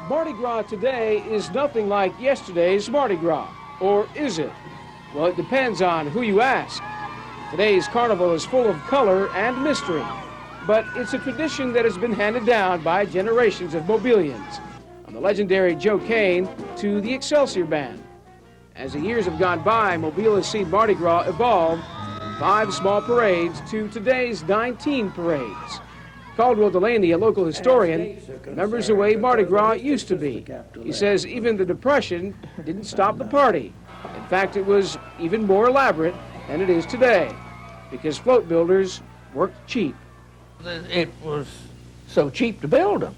Mardi Gras today is nothing like yesterday's Mardi Gras, or is it? Well, it depends on who you ask. Today's carnival is full of color and mystery, but it's a tradition that has been handed down by generations of Mobilians, from the legendary Joe Kane to the Excelsior Band. As the years have gone by, Mobile has seen Mardi Gras evolve from 5 small parades to today's 19 parades. Caldwell Delaney, a local historian, remembers the way Mardi Gras used to be. He says even the Depression didn't stop the party. In fact, it was even more elaborate than it is today, because float builders worked cheap. It was so cheap to build them.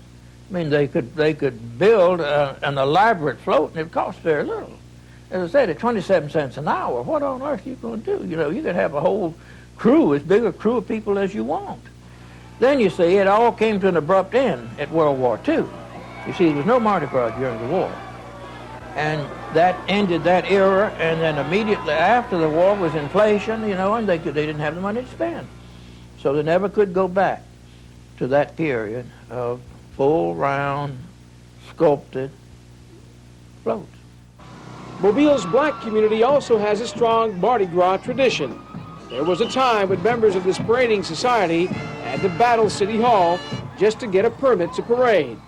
I mean, they could build an elaborate float, and it cost very little. As I said, at 27 cents an hour, what on earth are you going to do? You know, you could have a whole crew, as big a crew of people as you want. Then, you see, it all came to an abrupt end at World War II. You see, there was no Mardi Gras during the war. And that ended that era, and then immediately after the war was inflation, you know, and they didn't have the money to spend. So they never could go back to that period of full, round, sculpted floats. Mobile's black community also has a strong Mardi Gras tradition. There was a time when members of this parading society had to battle City Hall just to get a permit to parade.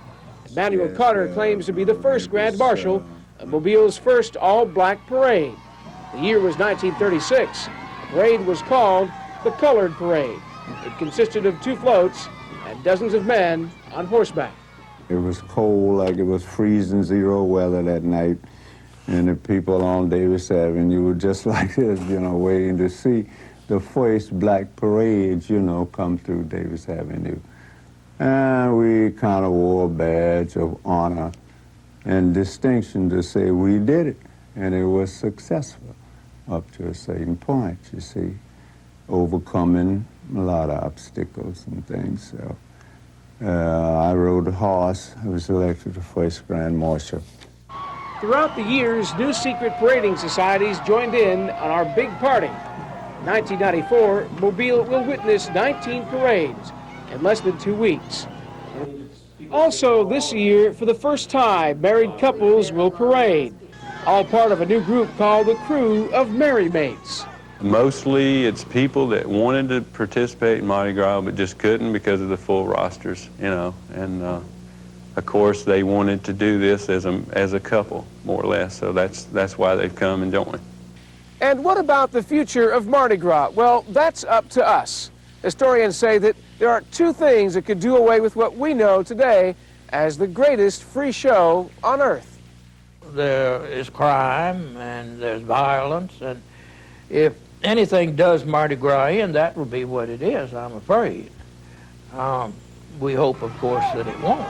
Emanuel Carter claims to be the first Grand Marshal of Mobile's first all-black parade. The year was 1936. The parade was called the Colored Parade. It consisted of 2 floats and dozens of men on horseback. It was cold, like it was freezing 0 weather that night, and the people on Davis Avenue were just like this, you know, waiting to see the first black parade, you know, come through Davis Avenue. And we kind of wore a badge of honor and distinction to say we did it, and it was successful up to a certain point, you see, overcoming a lot of obstacles and things. So I rode a horse. I was elected the first Grand Marshal. Throughout the years, new secret parading societies joined in on our big party. In 1994, Mobile will witness 19 parades in less than 2 weeks. Also this year, for the first time, married couples will parade, all part of a new group called the Crew of Merry Mates. Mostly it's people that wanted to participate in Mardi Gras but just couldn't because of the full rosters, you know, and of course they wanted to do this as a couple, more or less, so that's why they've come and joined. And what about the future of Mardi Gras? Well, that's up to us. Historians say that there are 2 things that could do away with what we know today as the greatest free show on earth. There is crime and there's violence, and if anything does Mardi Gras in, that will be what it is, I'm afraid. We hope, of course, that it won't.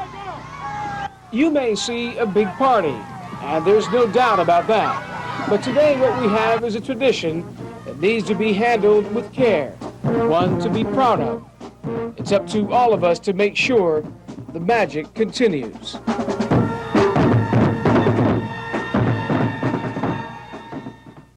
You may see a big party, and there's no doubt about that. But today what we have is a tradition that needs to be handled with care, one to be proud of. It's up to all of us to make sure the magic continues.